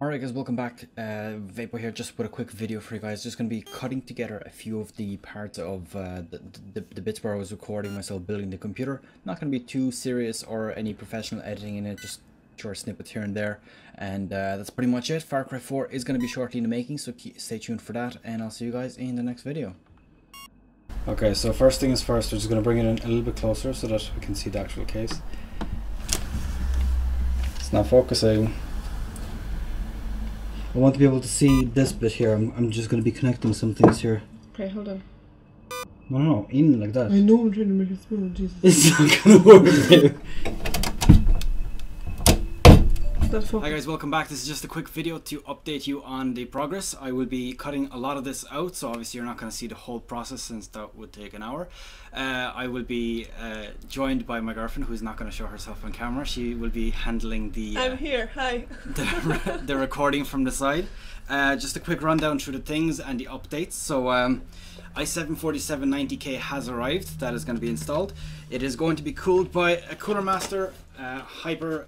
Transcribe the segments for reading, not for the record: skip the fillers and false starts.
Alright guys, welcome back. Vapo here, just with a quick video for you guys. Just going to be cutting together a few of the parts of the bits where I was recording myself building the computer. Not going to be too serious or any professional editing in it, just short snippets here and there. And that's pretty much it. Far Cry 4 is going to be shortly in the making, so stay tuned for that. And I'll see you guys in the next video. Okay, so first thing is first, we're just going to bring it in a little bit closer so that we can see the actual case. It's not focusing. I want to be able to see this bit here. I'm just going to be connecting some things here. Okay, hold on. No, in like that. I know I'm trying to make it smooth, Jesus. It's not going to work, dude. Hi guys, welcome back. This is just a quick video to update you on the progress. I will be cutting a lot of this out, so obviously you're not going to see the whole process since that would take an hour. I will be joined by my girlfriend, who's not going to show herself on camera. She will be handling the I'm here, hi. the recording from the side. Just a quick rundown through the things and the updates. So i7-4790K has arrived. That is going to be installed. It is going to be cooled by a Cooler Master Hyper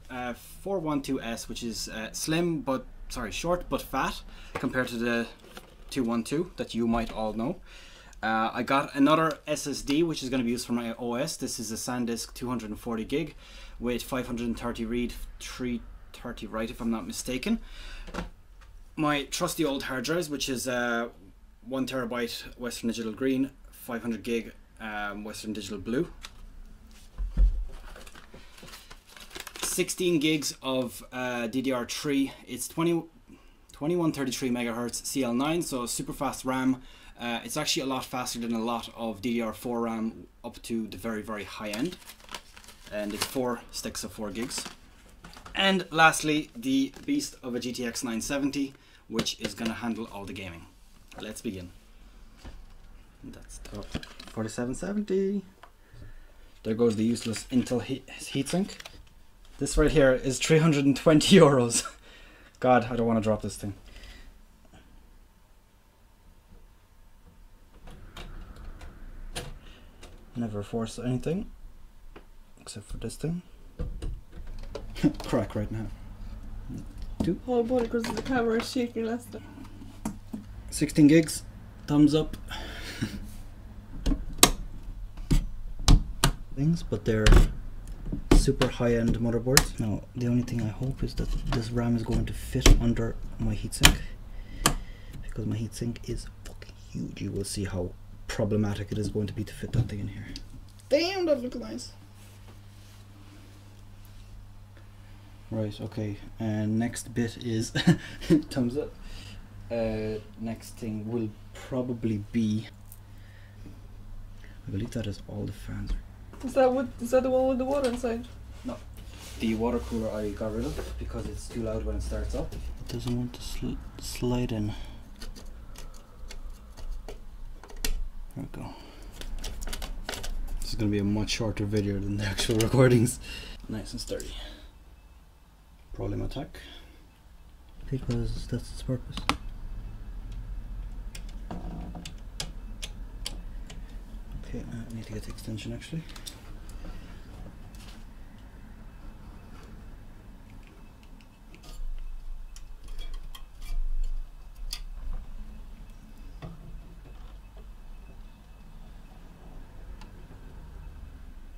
412S, which is short but fat compared to the 212 that you might all know. I got another SSD, which is going to be used for my OS. This is a SanDisk 240 gig with 530 read, 330 write, if I'm not mistaken. My trusty old hard drives, which is 1 terabyte Western Digital Green, 500 gig Western Digital Blue, 16 gigs of DDR3. It's 2133 megahertz CL9, so super fast RAM. It's actually a lot faster than a lot of DDR4 RAM up to the very high end, and it's 4 sticks of 4 gigs. And lastly, the beast of a GTX 970, which is going to handle all the gaming. Let's begin. That's top 4770. There goes the useless Intel heatsink. This right here is 320 euros. God, I don't want to drop this thing. Never force anything except for this thing. Crack right now. 2. Oh boy, because the camera is shaking, Lester. 16 gigs, thumbs up. Things, but they're super high-end motherboards. Now, the only thing I hope is that this RAM is going to fit under my heatsink, because my heatsink is fucking huge. You will see how problematic it is going to be to fit that thing in here. Damn, that looks nice. Right, okay, and next bit is thumbs up. Next thing will probably be, I believe that is all the fans. Is that the one with the water inside? No, the water cooler I got rid of because it's too loud when it starts up. It doesn't want to slide in. There we go. This is going to be a much shorter video than the actual recordings. Nice and sturdy. Problem attack. Because that's its purpose. Okay, I need to get the extension actually.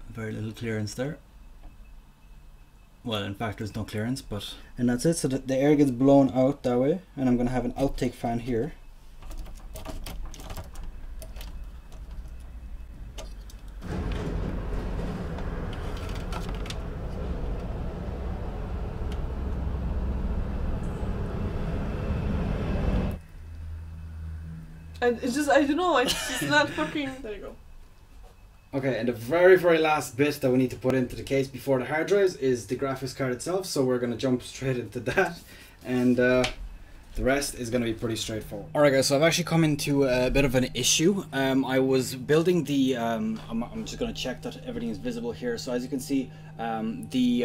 Very little clearance there. Well, in fact, there's no clearance, but... And that's it, so that the air gets blown out that way, and I'm going to have an outtake fan here. And it's just, I don't know, it's just not fucking... There you go. Okay, and the very last bit that we need to put into the case before the hard drives is the graphics card itself, so we're going to jump straight into that, and the rest is going to be pretty straightforward. Alright guys, so I've actually come into a bit of an issue. I was building the, I'm just going to check that everything is visible here. So as you can see, the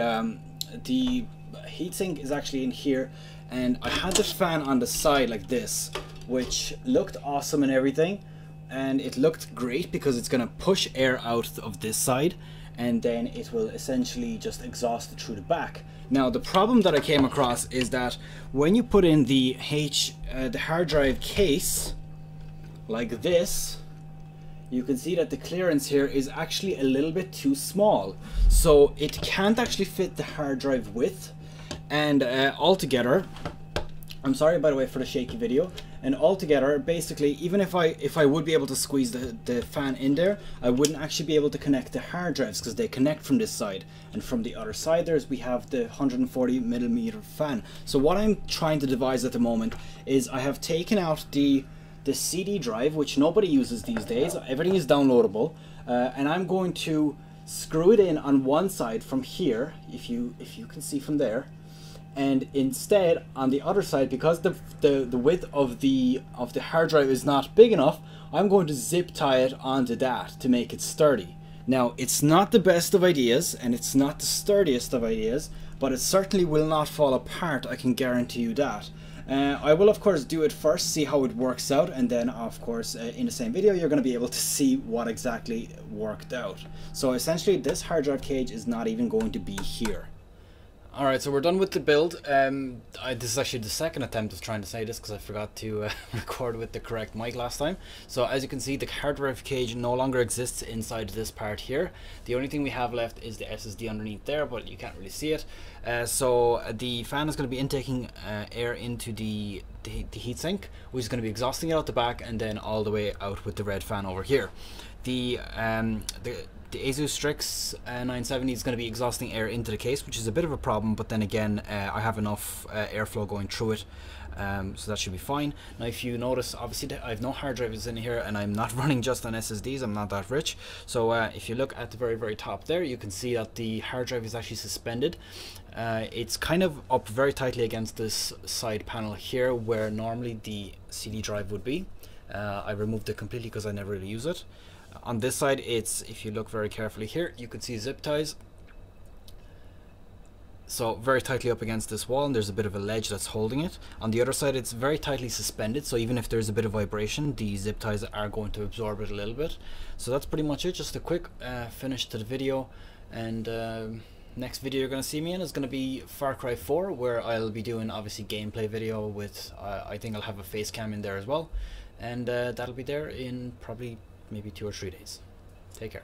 heatsink is actually in here, and I had this fan on the side like this, which looked awesome and everything. And it looked great because it's going to push air out of this side, and then it will essentially just exhaust it through the back. Now the problem that I came across is that when you put in the hard drive case like this, you can see that the clearance here is actually a little bit too small, so it can't actually fit the hard drive width. And altogether, I'm sorry by the way for the shaky video, and altogether basically even if I would be able to squeeze the fan in there, I wouldn't actually be able to connect the hard drives because they connect from this side, and from the other side we have the 140mm fan. So what I'm trying to devise at the moment is I have taken out the CD drive, which nobody uses these days, everything is downloadable, and I'm going to screw it in on one side from here, if you can see from there, and instead on the other side, because the width of the hard drive is not big enough, I'm going to zip tie it onto that to make it sturdy. Now it's not the best of ideas and it's not the sturdiest of ideas, but it certainly will not fall apart, I can guarantee you that. I will of course do it first, see how it works out, and then of course in the same video you're going to be able to see what exactly worked out. So essentially this hard drive cage is not even going to be here. Alright, so we're done with the build. This is actually the second attempt of trying to say this because I forgot to record with the correct mic last time. So as you can see, the hard drive cage no longer exists inside this part here. The only thing we have left is the SSD underneath there, but you can't really see it. So the fan is going to be intaking air into the heatsink, which is going to be exhausting it out the back and then all the way out with the red fan over here. The ASUS Strix 970 is going to be exhausting air into the case, which is a bit of a problem, but then again I have enough airflow going through it, so that should be fine. Now if you notice, obviously I have no hard drives in here and I'm not running just on SSDs, I'm not that rich. So if you look at the very top there, you can see that the hard drive is actually suspended. It's kind of up very tightly against this side panel here where normally the CD drive would be. I removed it completely because I never really use it. On this side, it's, if you look very carefully here, you can see zip ties. So very tightly up against this wall, and there's a bit of a ledge that's holding it. On the other side, it's very tightly suspended, so even if there's a bit of vibration, the zip ties are going to absorb it a little bit. So that's pretty much it, just a quick finish to the video. And next video you're going to see me in is going to be Far Cry 4, where I'll be doing obviously gameplay video with, I think I'll have a face cam in there as well. And that'll be there in probably maybe 2 or 3 days. Take care.